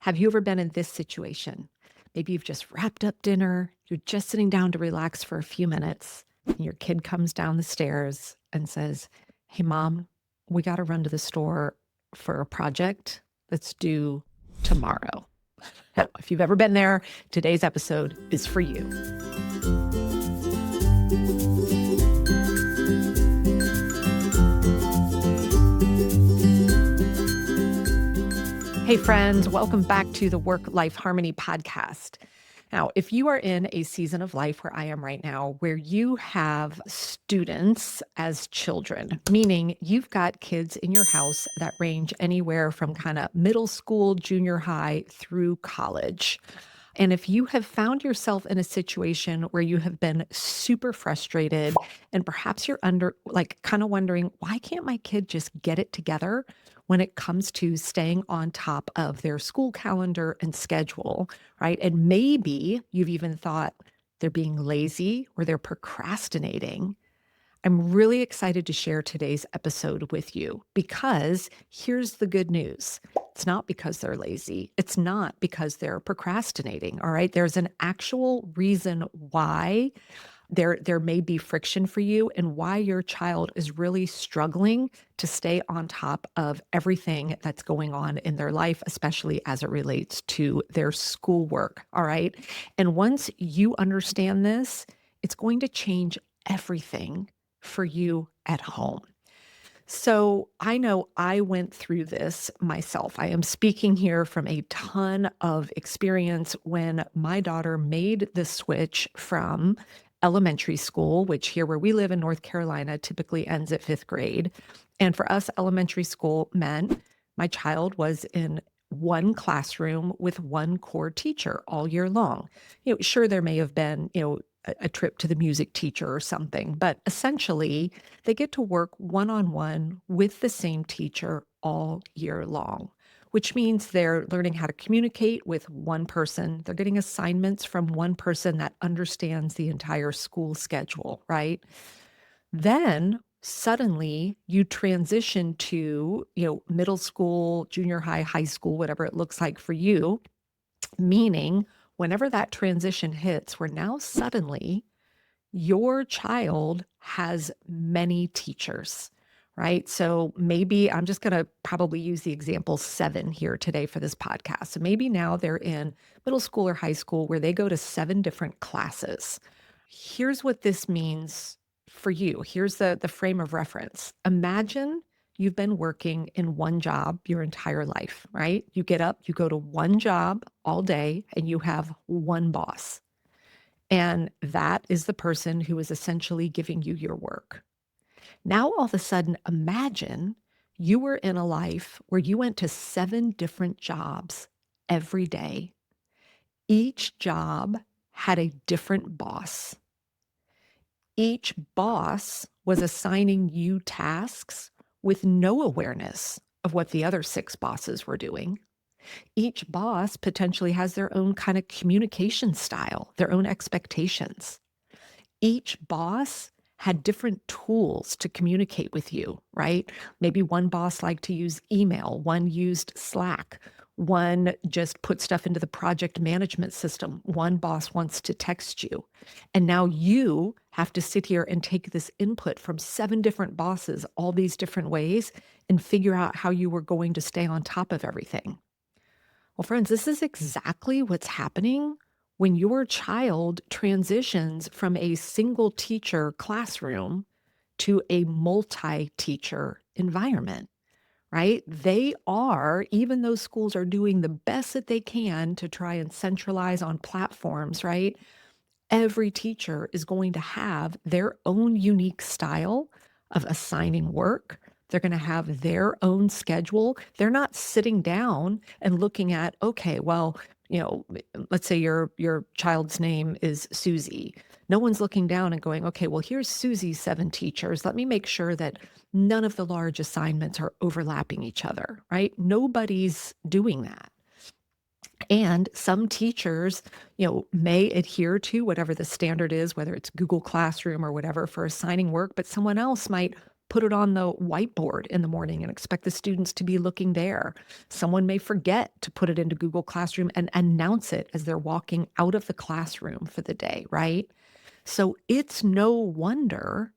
Have you ever been in this situation? Maybe you've just wrapped up dinner, you're just sitting down to relax for a few minutes, and your kid comes down the stairs and says, "Hey, mom, we got to run to the store for a project that's due tomorrow." Now, if you've ever been there, today's episode is for you. Hey, friends, welcome back to the Work-Life Harmony podcast. Now, if you are in a season of life where I am right now, where you have students as children, meaning you've got kids in your house that range anywhere from kind of middle school, junior high through college. And if you have found yourself in a situation where you have been super frustrated and perhaps you're kind of wondering, why can't my kid just get it together when it comes to staying on top of their school calendar and schedule, right? And maybe you've even thought they're being lazy or they're procrastinating. I'm really excited to share today's episode with you because here's the good news. It's not because they're lazy. It's not because they're procrastinating, all right? There's an actual reason why there may be friction for you and why your child is really struggling to stay on top of everything that's going on in their life, especially as it relates to their schoolwork, all right? And once you understand this, it's going to change everything for you at home. So I know I went through this myself. I am speaking here from a ton of experience when my daughter made the switch from elementary school, which here where we live in North Carolina typically ends at 5th grade. And for us, elementary school meant my child was in one classroom with one core teacher all year long. Sure, there may have been, a trip to the music teacher or something, but essentially they get to work one-on-one with the same teacher all year long, which means they're learning how to communicate with one person. They're getting assignments from one person that understands the entire school schedule, right? Then suddenly you transition to, middle school, junior high, high school, whatever it looks like for you, meaning whenever that transition hits, where now suddenly your child has many teachers, right? So maybe I'm just going to probably use the example 7 here today for this podcast. So maybe now they're in middle school or high school where they go to 7 different classes. Here's what this means for you. Here's the frame of reference. Imagine you've been working in one job your entire life, right? You get up, you go to one job all day, and you have one boss. And that is the person who is essentially giving you your work. Now, all of a sudden, imagine you were in a life where you went to 7 different jobs every day. Each job had a different boss. Each boss was assigning you tasks with no awareness of what the other 6 bosses were doing. Each boss potentially has their own kind of communication style, their own expectations. Each boss had different tools to communicate with you, right? Maybe one boss liked to use email, one used Slack, one just put stuff into the project management system. One boss wants to text you. And now you have to sit here and take this input from 7 different bosses, all these different ways, and figure out how you were going to stay on top of everything. Well, friends, this is exactly what's happening when your child transitions from a single teacher classroom to a multi-teacher environment, right? They are, even though schools are doing the best that they can to try and centralize on platforms, right? Every teacher is going to have their own unique style of assigning work. They're going to have their own schedule. They're not sitting down and looking at, okay, well, let's say your child's name is Susie. No one's looking down and going, okay, well, here's Susie's 7 teachers. Let me make sure that none of the large assignments are overlapping each other, right? Nobody's doing that. And some teachers, may adhere to whatever the standard is, whether it's Google Classroom or whatever for assigning work, but someone else might put it on the whiteboard in the morning and expect the students to be looking there. Someone may forget to put it into Google Classroom and announce it as they're walking out of the classroom for the day, right? So it's no wonder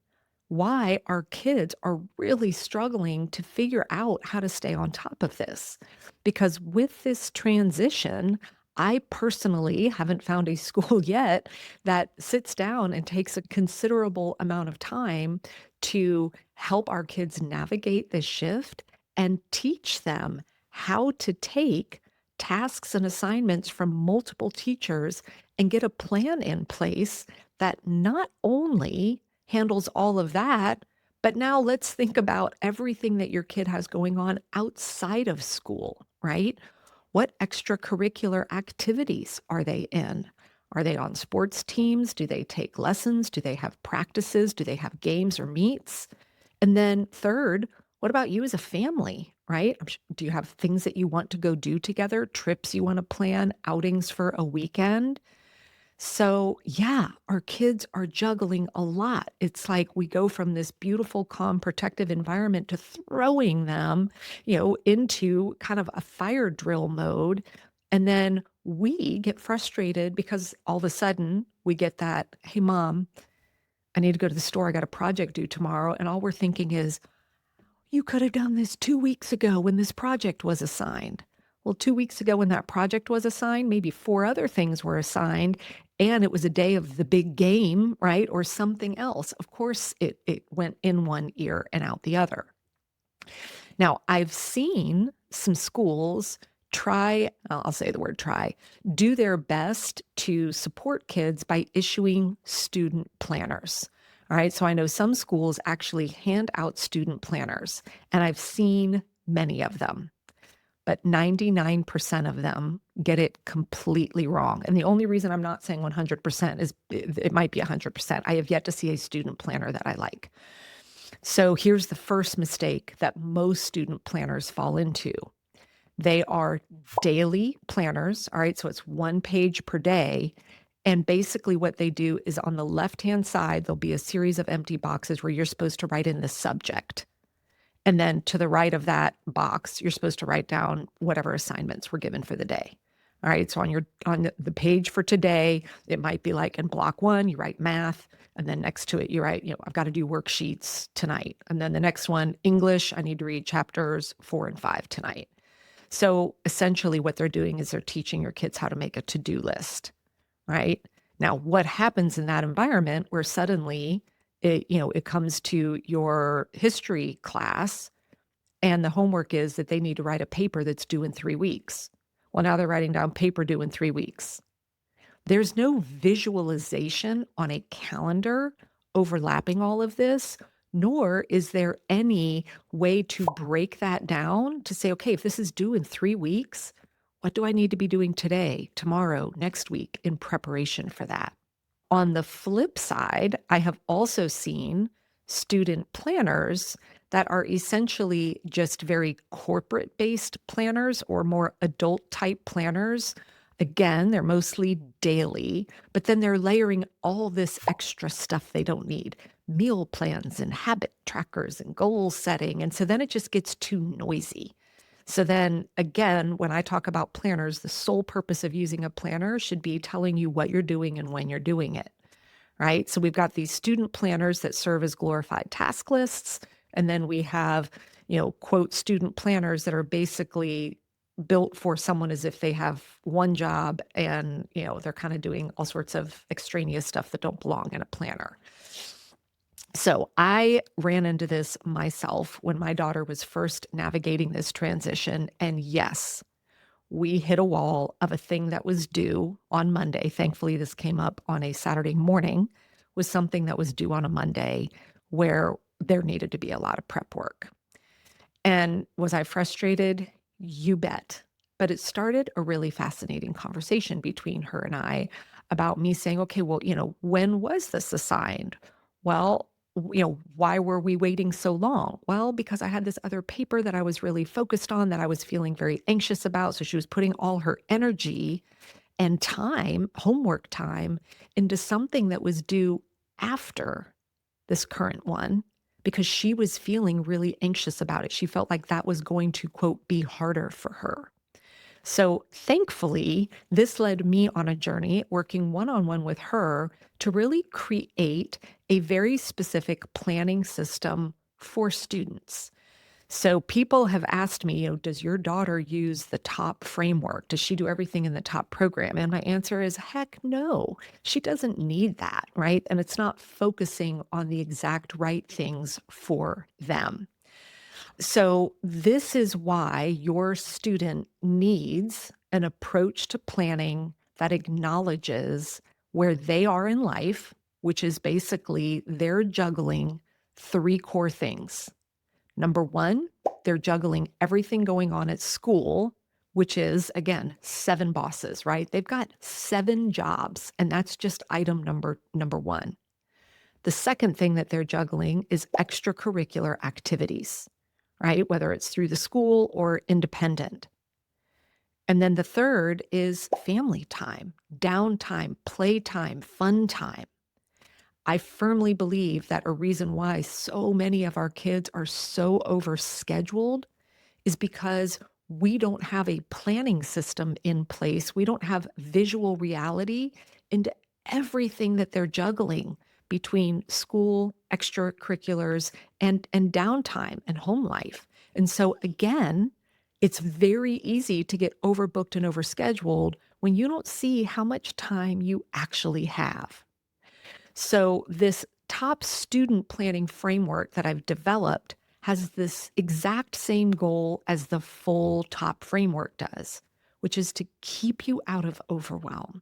why our kids are really struggling to figure out how to stay on top of this. Because with this transition, I personally haven't found a school yet that sits down and takes a considerable amount of time to help our kids navigate this shift and teach them how to take tasks and assignments from multiple teachers and get a plan in place that not only handles all of that, but now let's think about everything that your kid has going on outside of school, right? What extracurricular activities are they in? Are they on sports teams? Do they take lessons? Do they have practices? Do they have games or meets? And then third, what about you as a family, right? Do you have things that you want to go do together, trips you want to plan, outings for a weekend? So, yeah, our kids are juggling a lot. It's like we go from this beautiful, calm, protective environment to throwing them, into kind of a fire drill mode. And then we get frustrated because all of a sudden we get that, hey, mom, I need to go to the store. I got a project due tomorrow. And all we're thinking is, you could have done this 2 weeks ago when this project was assigned. Well, 2 weeks ago when that project was assigned, maybe four other things were assigned, and it was a day of the big game, right? Or something else. Of course, it went in one ear and out the other. Now, I've seen some schools try, I'll say the word try, do their best to support kids by issuing student planners. All right. So I know some schools actually hand out student planners, and I've seen many of them, but 99% of them get it completely wrong. And the only reason I'm not saying 100% is it might be 100%. I have yet to see a student planner that I like. So here's the first mistake that most student planners fall into. They are daily planners. All right. So it's 1 page per day. And basically, what they do is on the left-hand side, there'll be a series of empty boxes where you're supposed to write in the subject. And then to the right of that box, you're supposed to write down whatever assignments were given for the day. All right. So on the page for today, it might be like in block 1, you write math. And then next to it, you write, I've got to do worksheets tonight. And then the next one, English, I need to read chapters 4 and 5 tonight. So essentially what they're doing is they're teaching your kids how to make a to-do list, right? Now, what happens in that environment where suddenly it comes to your history class and the homework is that they need to write a paper that's due in 3 weeks. Well, now they're writing down paper due in 3 weeks. There's no visualization on a calendar overlapping all of this, nor is there any way to break that down to say, okay, if this is due in 3 weeks, what do I need to be doing today, tomorrow, next week in preparation for that? On the flip side, I have also seen student planners that are essentially just very corporate-based planners or more adult-type planners. Again, they're mostly daily, but then they're layering all this extra stuff they don't need. Meal plans and habit trackers and goal setting. And so then it just gets too noisy. So then again, when I talk about planners, the sole purpose of using a planner should be telling you what you're doing and when you're doing it, right? So we've got these student planners that serve as glorified task lists. And then we have, quote, student planners that are basically built for someone as if they have one job and, they're kind of doing all sorts of extraneous stuff that don't belong in a planner. So I ran into this myself when my daughter was first navigating this transition. And yes, we hit a wall of a thing that was due on Monday. Thankfully, this came up on a Saturday morning, was something that was due on a Monday where there needed to be a lot of prep work. And was I frustrated? You bet. But it started a really fascinating conversation between her and I about me saying, okay, well, when was this assigned? Well, why were we waiting so long? Well, because I had this other paper that I was really focused on that I was feeling very anxious about. So she was putting all her energy and time, homework time, into something that was due after this current one. because she was feeling really anxious about it. She felt like that was going to, quote, be harder for her. So thankfully, this led me on a journey working one on one with her to really create a very specific planning system for students. So people have asked me, does your daughter use the top framework? Does she do everything in the top program? And my answer is, heck no. She doesn't need that, right? And it's not focusing on the exact right things for them. So this is why your student needs an approach to planning that acknowledges where they are in life, which is basically they're juggling three core things. Number one, they're juggling everything going on at school, which is, again, 7 bosses, right? They've got 7 jobs, and that's just item number one. The second thing that they're juggling is extracurricular activities, right? Whether it's through the school or independent. And then the third is family time, downtime, playtime, fun time. I firmly believe that a reason why so many of our kids are so overscheduled is because we don't have a planning system in place. We don't have visual reality into everything that they're juggling between school, extracurriculars, and downtime and home life. And so again, it's very easy to get overbooked and overscheduled when you don't see how much time you actually have. So this top student planning framework that I've developed has this exact same goal as the full top framework does, which is to keep you out of overwhelm,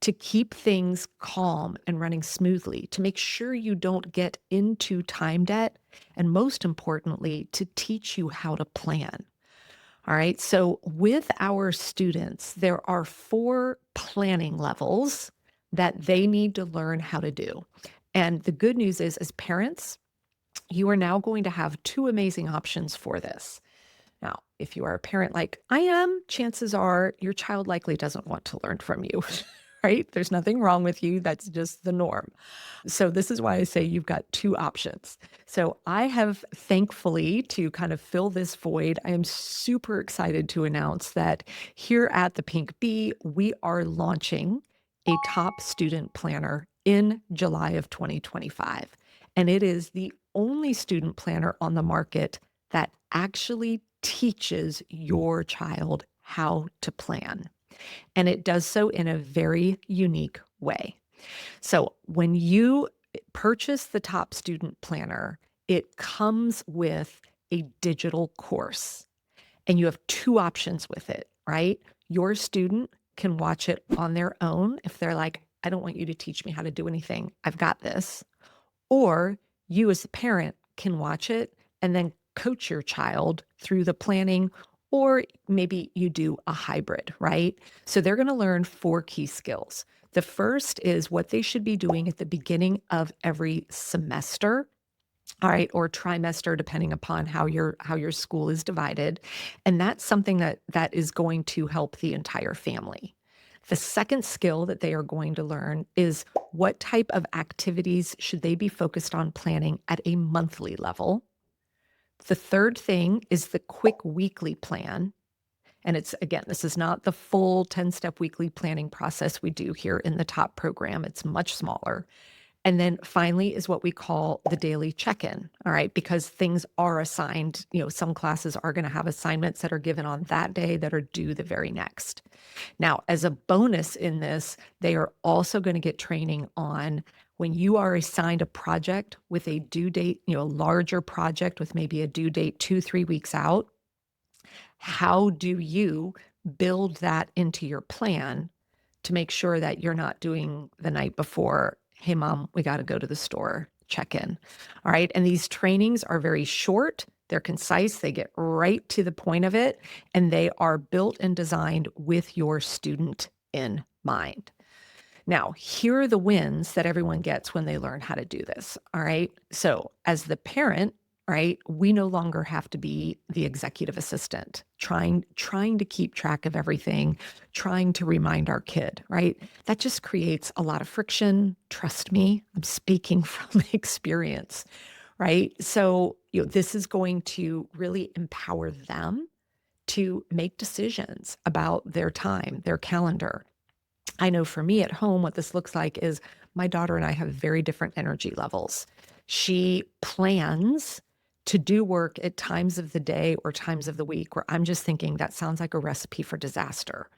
to keep things calm and running smoothly, to make sure you don't get into time debt, and most importantly, to teach you how to plan. All right. So with our students, there are 4 planning levels that they need to learn how to do. And the good news is, as parents, you are now going to have 2 amazing options for this. Now, if you are a parent like I am, chances are your child likely doesn't want to learn from you, right? There's nothing wrong with you. That's just the norm. So this is why I say you've got 2 options. So I have, thankfully, to kind of fill this void, I am super excited to announce that here at the Pink Bee, we are launching a top student planner in July of 2025. And it is the only student planner on the market that actually teaches your child how to plan. And it does so in a very unique way. So when you purchase the top student planner, it comes with a digital course. And you have 2 options with it, right? Your student can watch it on their own if they're like, I don't want you to teach me how to do anything. I've got this. Or you as a parent can watch it and then coach your child through the planning, or maybe you do a hybrid, right? So they're going to learn 4 key skills. The first is what they should be doing at the beginning of every semester. All right, or trimester, depending upon how your school is divided. And that's something that is going to help the entire family. The second skill that they are going to learn is what type of activities should they be focused on planning at a monthly level. The third thing is the quick weekly plan. And it's, again, this is not the full 10-step weekly planning process we do here in the top program. It's much smaller. And then finally is what we call the daily check-in, all right? Because things are assigned, some classes are going to have assignments that are given on that day that are due the very next. Now, as a bonus in this, they are also going to get training on when you are assigned a project with a due date, a larger project with maybe a due date 2-3 weeks out. How do you build that into your plan to make sure that you're not doing the night before, hey, mom, we got to go to the store, check in. All right. And these trainings are very short. They're concise. They get right to the point of it. And they are built and designed with your student in mind. Now, here are the wins that everyone gets when they learn how to do this. All right. So as the parent, right, we no longer have to be the executive assistant trying to keep track of everything, trying to remind our kid, right? That just creates a lot of friction. Trust me, I'm speaking from experience, right? So, this is going to really empower them to make decisions about their time, their calendar. I know for me at home, what this looks like is my daughter and I have very different energy levels. She plans to do work at times of the day or times of the week where I'm just thinking that sounds like a recipe for disaster.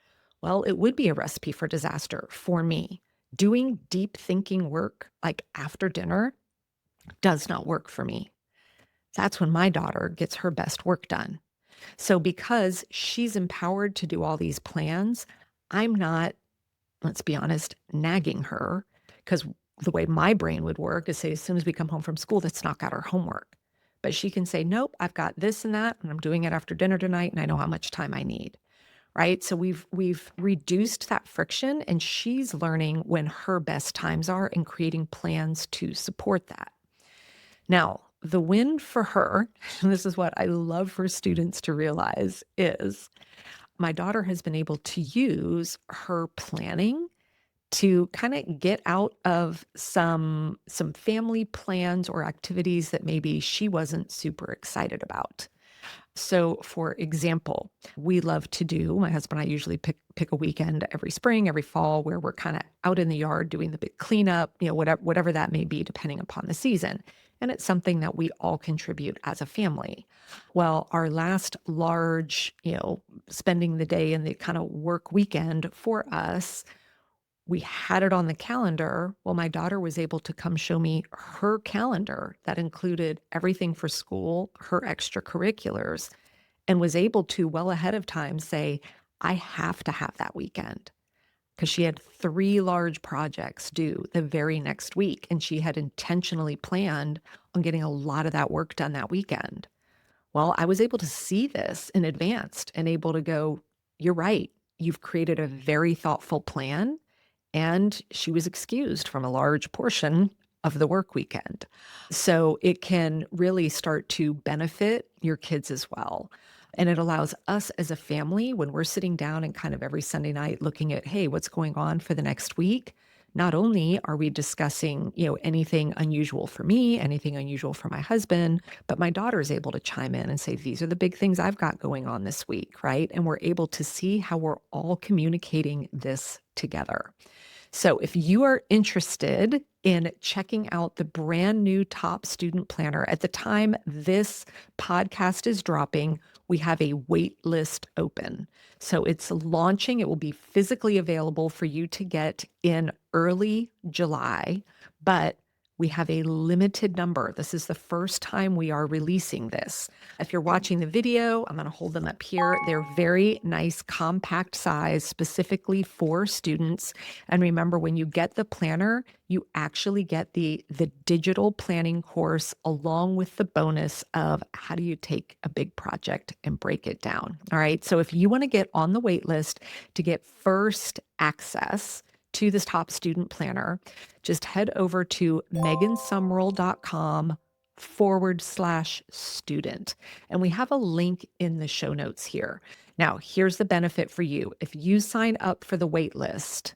Well, it would be a recipe for disaster for me. Doing deep thinking work like after dinner does not work for me. That's when my daughter gets her best work done. So, because she's empowered to do all these plans, I'm not, let's be honest, nagging her, because the way my brain would work is say, as soon as we come home from school, let's knock out our homework. But she can say, nope, I've got this and that, and I'm doing it after dinner tonight, and I know how much time I need. Right. So we've reduced that friction, and she's learning when her best times are and creating plans to support that. Now, the win for her, and this is what I love for students to realize, is my daughter has been able to use her planning to kind of get out of some family plans or activities that maybe she wasn't super excited about. So, for example, we love to do, my husband and I usually pick a weekend every spring, every fall, where we're kind of out in the yard doing the big cleanup, whatever that may be, depending upon the season. And it's something that we all contribute as a family. Well, our last large, spending the day in the kind of work weekend for us, we had it on the calendar. Well, my daughter was able to come show me her calendar that included everything for school, her extracurriculars, and was able to well ahead of time say, I have to have that weekend, because she had 3 large projects due the very next week, and she had intentionally planned on getting a lot of that work done that weekend. Well, I was able to see this in advance and able to go, you're right. You've created a very thoughtful plan, and she was excused from a large portion of the work weekend. So it can really start to benefit your kids as well. And it allows us as a family, when we're sitting down and kind of every Sunday night looking at, hey, what's going on for the next week? Not only are we discussing, anything unusual for me, anything unusual for my husband, but my daughter is able to chime in and say, these are the big things I've got going on this week, right? And we're able to see how we're all communicating this together. So if you are interested in checking out the brand new Top Student Planner, at the time this podcast is dropping, we have a wait list open. So it's launching. It will be physically available for you to get in early July, but we have a limited number. This is the first time we are releasing this. If you're watching the video, I'm going to hold them up here. They're very nice, compact size, specifically for students. And remember, when you get the planner, you actually get the digital planning course along with the bonus of how do you take a big project and break it down. All right. So if you want to get on the wait list to get first access to this Top Student Planner, just head over to megansumrell.com/student. And we have a link in the show notes here. Now, here's the benefit for you. If you sign up for the wait list,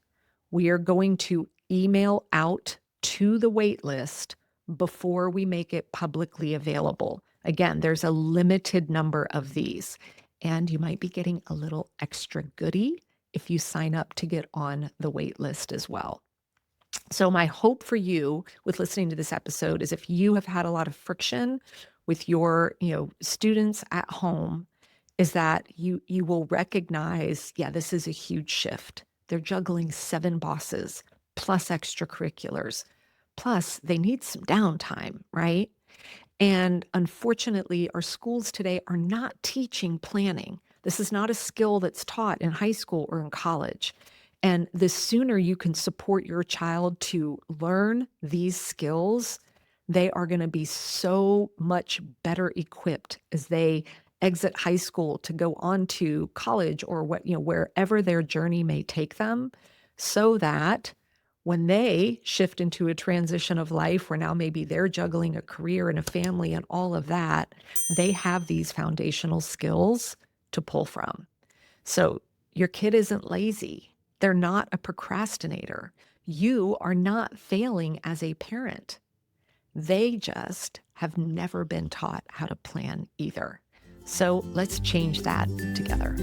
we are going to email out to the wait list before we make it publicly available. Again, there's a limited number of these, and you might be getting a little extra goodie if you sign up to get on the wait list as well. So my hope for you with listening to this episode is, if you have had a lot of friction with your, students at home, is that you will recognize, yeah, this is a huge shift. They're juggling 7 bosses plus extracurriculars. Plus they need some downtime, right? And unfortunately, our schools today are not teaching planning. This is not a skill that's taught in high school or in college. And the sooner you can support your child to learn these skills, they are going to be so much better equipped as they exit high school to go on to college or wherever their journey may take them, so that when they shift into a transition of life where now maybe they're juggling a career and a family and all of that, they have these foundational skills to pull from. So your kid isn't lazy. They're not a procrastinator. You are not failing as a parent. They just have never been taught how to plan either. So let's change that together.